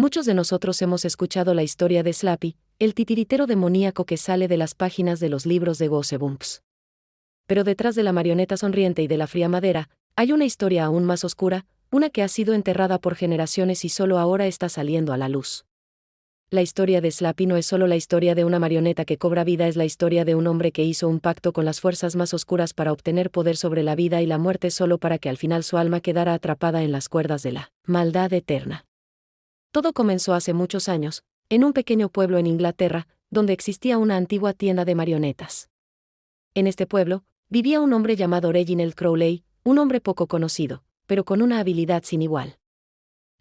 Muchos de nosotros hemos escuchado la historia de Slappy, el titiritero demoníaco que sale de las páginas de los libros de Goosebumps. Pero detrás de la marioneta sonriente y de la fría madera, hay una historia aún más oscura, una que ha sido enterrada por generaciones y solo ahora está saliendo a la luz. La historia de Slappy no es solo la historia de una marioneta que cobra vida, es la historia de un hombre que hizo un pacto con las fuerzas más oscuras para obtener poder sobre la vida y la muerte solo para que al final su alma quedara atrapada en las cuerdas de la maldad eterna. Todo comenzó hace muchos años, en un pequeño pueblo en Inglaterra, donde existía una antigua tienda de marionetas. En este pueblo, vivía un hombre llamado Reginald Crowley, un hombre poco conocido, pero con una habilidad sin igual.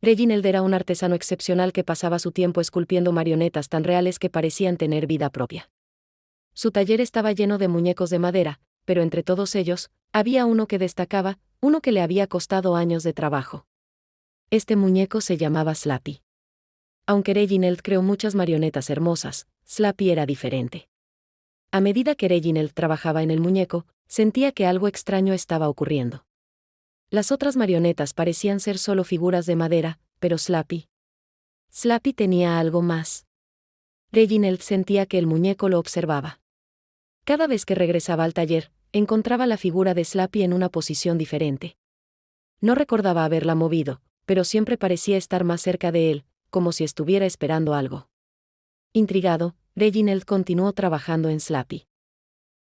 Reginald era un artesano excepcional que pasaba su tiempo esculpiendo marionetas tan reales que parecían tener vida propia. Su taller estaba lleno de muñecos de madera, pero entre todos ellos, había uno que destacaba, uno que le había costado años de trabajo. Este muñeco se llamaba Slappy. Aunque Reginald creó muchas marionetas hermosas, Slappy era diferente. A medida que Reginald trabajaba en el muñeco, sentía que algo extraño estaba ocurriendo. Las otras marionetas parecían ser solo figuras de madera, pero Slappy tenía algo más. Reginald sentía que el muñeco lo observaba. Cada vez que regresaba al taller, encontraba la figura de Slappy en una posición diferente. No recordaba haberla movido, pero siempre parecía estar más cerca de él, como si estuviera esperando algo. Intrigado, Reginald continuó trabajando en Slappy.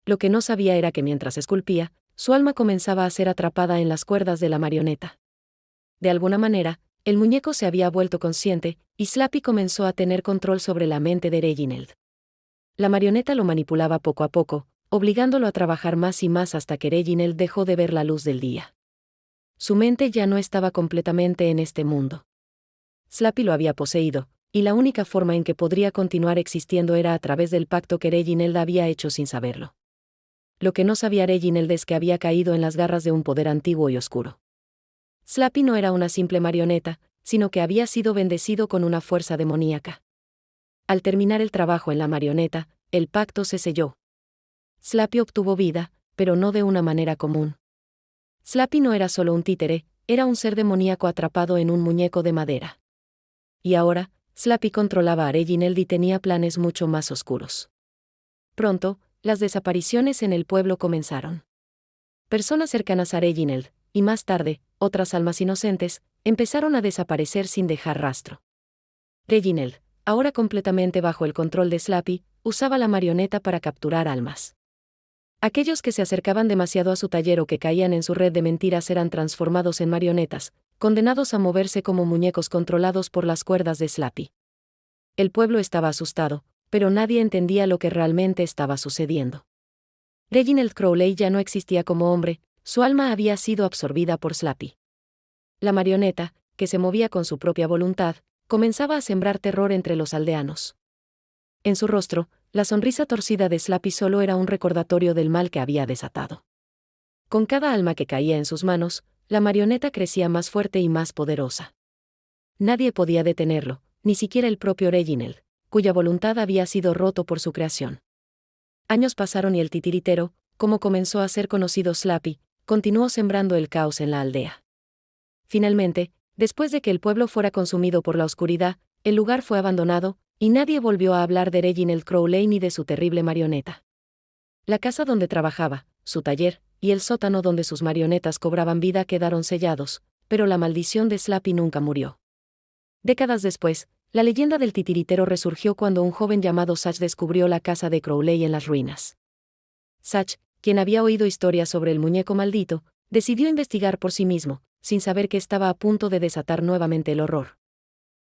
Lo que no sabía era que mientras esculpía, su alma comenzaba a ser atrapada en las cuerdas de la marioneta. De alguna manera, el muñeco se había vuelto consciente, y Slappy comenzó a tener control sobre la mente de Reginald. La marioneta lo manipulaba poco a poco, obligándolo a trabajar más y más hasta que Reginald dejó de ver la luz del día. Su mente ya no estaba completamente en este mundo. Slappy lo había poseído, y la única forma en que podría continuar existiendo era a través del pacto que Reginald había hecho sin saberlo. Lo que no sabía Reginald es que había caído en las garras de un poder antiguo y oscuro. Slappy no era una simple marioneta, sino que había sido bendecido con una fuerza demoníaca. Al terminar el trabajo en la marioneta, el pacto se selló. Slappy obtuvo vida, pero no de una manera común. Slappy no era solo un títere, era un ser demoníaco atrapado en un muñeco de madera. Y ahora, Slappy controlaba a Reginald y tenía planes mucho más oscuros. Pronto, las desapariciones en el pueblo comenzaron. Personas cercanas a Reginald, y más tarde, otras almas inocentes, empezaron a desaparecer sin dejar rastro. Reginald, ahora completamente bajo el control de Slappy, usaba la marioneta para capturar almas. Aquellos que se acercaban demasiado a su taller o que caían en su red de mentiras eran transformados en marionetas, condenados a moverse como muñecos controlados por las cuerdas de Slappy. El pueblo estaba asustado, pero nadie entendía lo que realmente estaba sucediendo. Reginald Crowley ya no existía como hombre, su alma había sido absorbida por Slappy. La marioneta, que se movía con su propia voluntad, comenzaba a sembrar terror entre los aldeanos. En su rostro, la sonrisa torcida de Slappy solo era un recordatorio del mal que había desatado. Con cada alma que caía en sus manos, la marioneta crecía más fuerte y más poderosa. Nadie podía detenerlo, ni siquiera el propio Reginald, cuya voluntad había sido roto por su creación. Años pasaron y el titiritero, como comenzó a ser conocido Slappy, continuó sembrando el caos en la aldea. Finalmente, después de que el pueblo fuera consumido por la oscuridad, el lugar fue abandonado, y nadie volvió a hablar de Reginald Crowley ni de su terrible marioneta. La casa donde trabajaba, su taller, y el sótano donde sus marionetas cobraban vida quedaron sellados, pero la maldición de Slappy nunca murió. Décadas después, la leyenda del titiritero resurgió cuando un joven llamado Satch descubrió la casa de Crowley en las ruinas. Satch, quien había oído historias sobre el muñeco maldito, decidió investigar por sí mismo, sin saber que estaba a punto de desatar nuevamente el horror.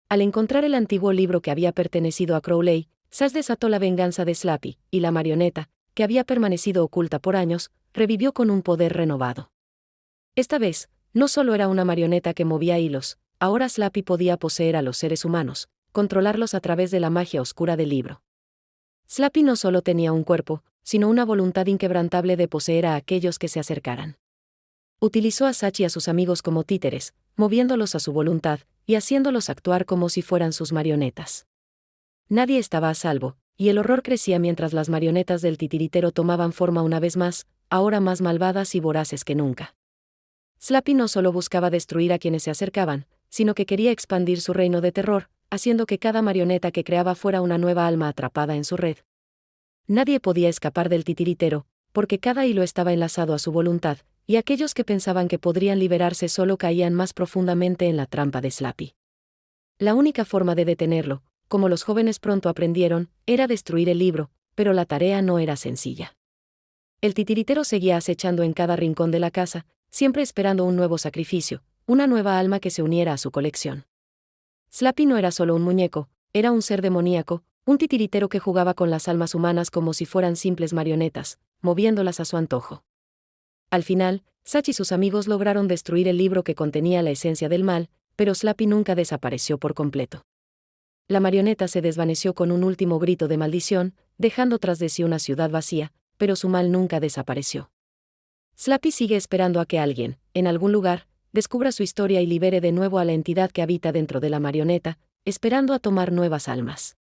Al encontrar el antiguo libro que había pertenecido a Crowley, Satch desató la venganza de Slappy, y la marioneta, que había permanecido oculta por años, revivió con un poder renovado. Esta vez, no solo era una marioneta que movía hilos, ahora Slappy podía poseer a los seres humanos, controlarlos a través de la magia oscura del libro. Slappy no solo tenía un cuerpo, sino una voluntad inquebrantable de poseer a aquellos que se acercaran. Utilizó a Satch y a sus amigos como títeres, moviéndolos a su voluntad, y haciéndolos actuar como si fueran sus marionetas. Nadie estaba a salvo, y el horror crecía mientras las marionetas del titiritero tomaban forma una vez más, ahora más malvadas y voraces que nunca. Slappy no solo buscaba destruir a quienes se acercaban, sino que quería expandir su reino de terror, haciendo que cada marioneta que creaba fuera una nueva alma atrapada en su red. Nadie podía escapar del titiritero, porque cada hilo estaba enlazado a su voluntad, y aquellos que pensaban que podrían liberarse solo caían más profundamente en la trampa de Slappy. La única forma de detenerlo, como los jóvenes pronto aprendieron, era destruir el libro, pero la tarea no era sencilla. El titiritero seguía acechando en cada rincón de la casa, siempre esperando un nuevo sacrificio, una nueva alma que se uniera a su colección. Slappy no era solo un muñeco, era un ser demoníaco, un titiritero que jugaba con las almas humanas como si fueran simples marionetas, moviéndolas a su antojo. Al final, Satch y sus amigos lograron destruir el libro que contenía la esencia del mal, pero Slappy nunca desapareció por completo. La marioneta se desvaneció con un último grito de maldición, dejando tras de sí una ciudad vacía, pero su mal nunca desapareció. Slappy sigue esperando a que alguien, en algún lugar, descubra su historia y libere de nuevo a la entidad que habita dentro de la marioneta, esperando a tomar nuevas almas.